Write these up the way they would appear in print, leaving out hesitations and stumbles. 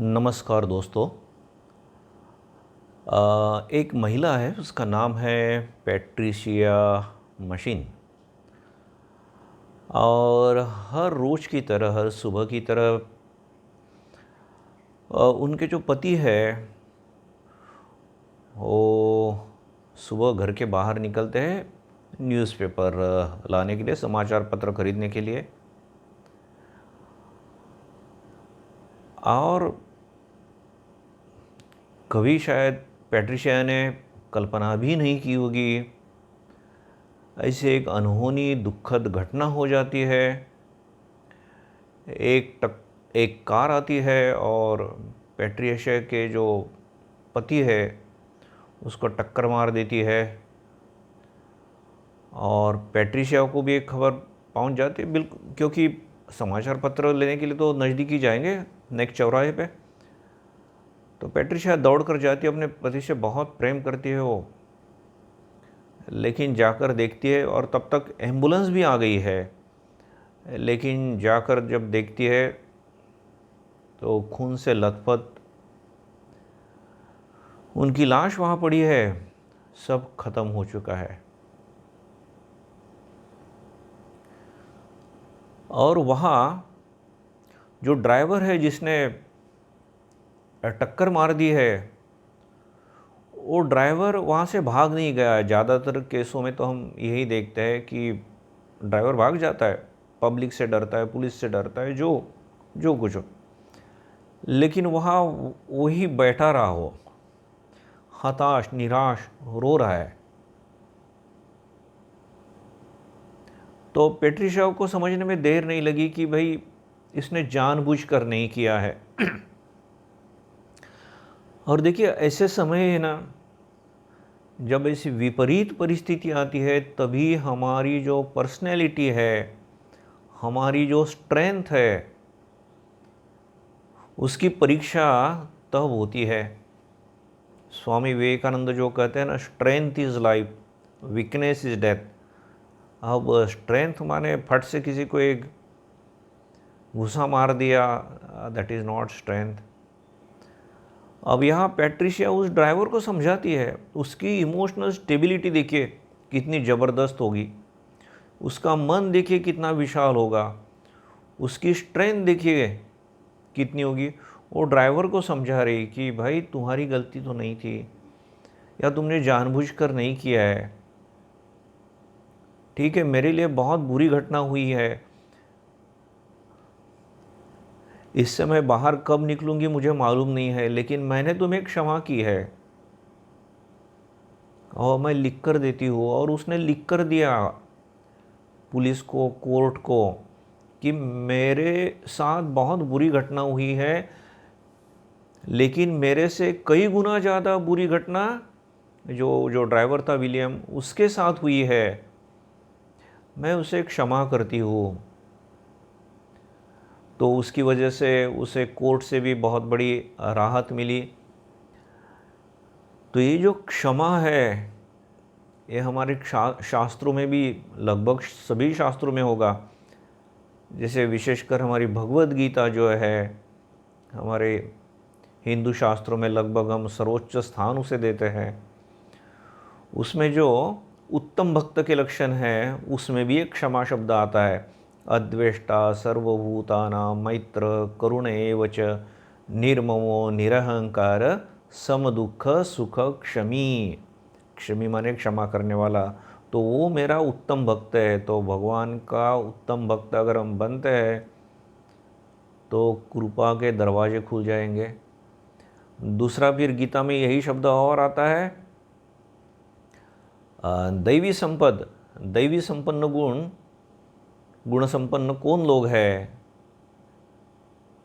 नमस्कार दोस्तों। एक महिला है, उसका नाम है पैट्रिशिया मशीन। और हर रोज़ की तरह, हर सुबह की तरह उनके जो पति है वो सुबह घर के बाहर निकलते हैं न्यूज़पेपर लाने के लिए, समाचार पत्र खरीदने के लिए। और कभी शायद पैट्रिशिया ने कल्पना भी नहीं की होगी, ऐसे एक अनहोनी दुखद घटना हो जाती है। एक कार आती है और पैट्रिशिया के जो पति है उसको टक्कर मार देती है। और पैट्रिशिया को भी एक खबर पहुंच जाती है, बिल्कुल, क्योंकि समाचार पत्र लेने के लिए तो नज़दीक ही जाएंगे, नेक्स्ट चौराहे पे। तो पैट्रिशिया दौड़ कर जाती है, अपने पति से बहुत प्रेम करती है वो, लेकिन जाकर देखती है और तब तक एम्बुलेंस भी आ गई है। लेकिन जाकर जब देखती है तो खून से लथपथ उनकी लाश वहाँ पड़ी है, सब खत्म हो चुका है। और वहाँ जो ड्राइवर है जिसने टक्कर मार दी है, वो ड्राइवर वहाँ से भाग नहीं गया। ज़्यादातर केसों में तो हम यही देखते हैं कि ड्राइवर भाग जाता है, पब्लिक से डरता है, पुलिस से डरता है, जो जो कुछ हो। लेकिन वहाँ वही बैठा रहा हो, हताश, निराश, रो रहा है। तो पैट्रिशिया को समझने में देर नहीं लगी कि भाई इसने जानबूझकर नहीं किया है। और देखिए, ऐसे समय है ना, जब ऐसी विपरीत परिस्थिति आती है, तभी हमारी जो पर्सनैलिटी है, हमारी जो स्ट्रेंथ है, उसकी परीक्षा तब होती है। स्वामी विवेकानंद जो कहते हैं ना, strength is life, weakness is death. अब स्ट्रेंथ माने फट से किसी को एक घुसा मार दिया, दैट इज़ नॉट स्ट्रेंथ। अब यहाँ पैट्रिशिया उस ड्राइवर को समझाती है, उसकी इमोशनल स्टेबिलिटी देखिए कितनी ज़बरदस्त होगी, उसका मन देखिए कितना विशाल होगा, उसकी स्ट्रेंथ देखिए कितनी होगी। वो ड्राइवर को समझा रही कि भाई तुम्हारी गलती तो नहीं थी, या तुमने जानबूझकर नहीं किया है, ठीक है, मेरे लिए बहुत बुरी घटना हुई है, इससे मैं बाहर कब निकलूंगी मुझे मालूम नहीं है, लेकिन मैंने तुम्हें क्षमा की है और मैं लिख कर देती हूँ। और उसने लिख कर दिया पुलिस को, कोर्ट को, कि मेरे साथ बहुत बुरी घटना हुई है, लेकिन मेरे से कई गुना ज़्यादा बुरी घटना जो जो ड्राइवर था विलियम, उसके साथ हुई है, मैं उसे क्षमा करती हूँ। तो उसकी वजह से उसे कोर्ट से भी बहुत बड़ी राहत मिली। तो ये जो क्षमा है, ये हमारे शास्त्रों में भी, लगभग सभी शास्त्रों में होगा। जैसे विशेषकर हमारी भगवत गीता जो है, हमारे हिंदू शास्त्रों में लगभग हम सर्वोच्च स्थान उसे देते हैं। उसमें जो उत्तम भक्त के लक्षण हैं, उसमें भी एक क्षमा शब्द आता है। अद्वेष्टा सर्वभूतानां मैत्र करुण एव च निर्ममो निरहंकार समदुख सुख क्षमी। क्षमी माने क्षमा करने वाला। तो वो मेरा उत्तम भक्त है। तो भगवान का उत्तम भक्त अगर हम बनते हैं तो कृपा के दरवाजे खुल जाएंगे। दूसरा फिर गीता में यही शब्द और आता है, दैवी संपन्न गुण संपन्न कौन लोग हैं,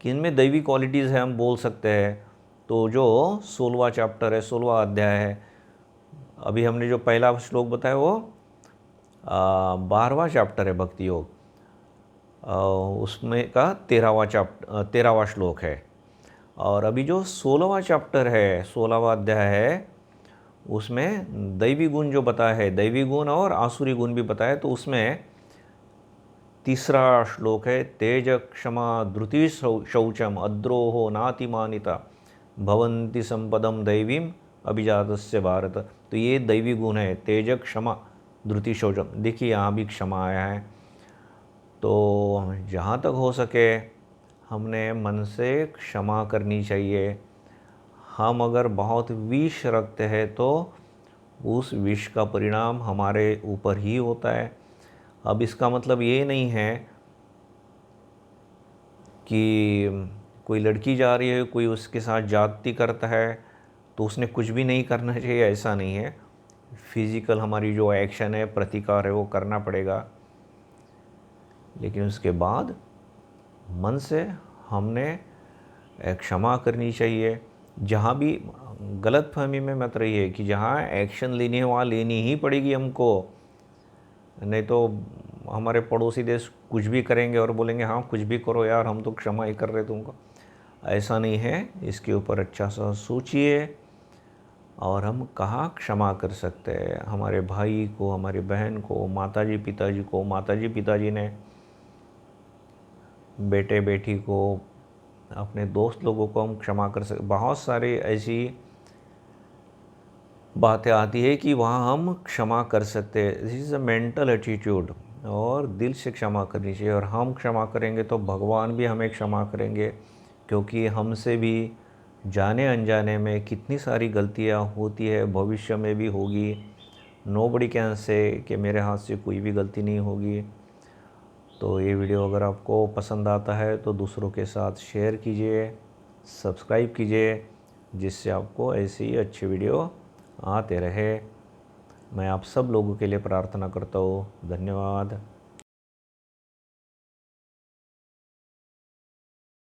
किनमें दैवी क्वालिटीज़ है, हम बोल सकते हैं। तो जो 16वां चैप्टर है, 16वां अध्याय है, अभी हमने जो पहला श्लोक बताया वो 12वां चैप्टर है भक्ति योग, उसमें का 13वां श्लोक है। और अभी जो 16वां चैप्टर है, 16वां अध्याय है, उसमें दैवी गुण जो बताया है, दैवी गुण और आसुरी गुण भी बताया, तो उसमें तीसरा श्लोक है, तेज क्षमा धृति शौचम अद्रोहो नातिमानिता भवन्ति संपदम दैवीम अभिजातस्य भारत। तो ये दैवी गुण है, तेज क्षमा धृति शौचम। देखिए यहाँ भी क्षमा आया है। तो जहाँ तक हो सके हमने मन से क्षमा करनी चाहिए। हम अगर बहुत विष रखते हैं तो उस विष का परिणाम हमारे ऊपर ही होता है। अब इसका मतलब ये नहीं है कि कोई लड़की जा रही है, कोई उसके साथ जाति करता है तो उसने कुछ भी नहीं करना चाहिए, ऐसा नहीं है। फिज़िकल हमारी जो एक्शन है, प्रतिकार है, वो करना पड़ेगा, लेकिन उसके बाद मन से हमने क्षमा करनी चाहिए। जहाँ भी गलतफहमी में मत रहिए कि जहाँ एक्शन लेनी है वहाँ लेनी ही पड़ेगी हमको, नहीं तो हमारे पड़ोसी देश कुछ भी करेंगे और बोलेंगे हाँ कुछ भी करो यार, हम तो क्षमा ही कर रहे तुमको। ऐसा नहीं है, इसके ऊपर अच्छा सा सोचिए। और हम कहाँ क्षमा कर सकते हैं? हमारे भाई को, हमारी बहन को, माताजी पिताजी को, माताजी पिताजी ने बेटे बेटी को, अपने दोस्त लोगों को हम क्षमा कर सकते। बहुत सारी ऐसी बातें आती है कि वहाँ हम क्षमा कर सकते हैं। This is a mental attitude, और दिल से क्षमा करनी चाहिए। और हम क्षमा करेंगे तो भगवान भी हमें क्षमा करेंगे, क्योंकि हमसे भी जाने अनजाने में कितनी सारी गलतियाँ होती है, भविष्य में भी होगी। नोबडी कैन से कि मेरे हाथ से कोई भी गलती नहीं होगी। तो ये वीडियो अगर आपको पसंद आता है तो दूसरों के साथ शेयर कीजिए, सब्सक्राइब कीजिए, जिससे आपको ऐसे ही अच्छे वीडियो आते रहे। मैं आप सब लोगों के लिए प्रार्थना करता हूँ। धन्यवाद।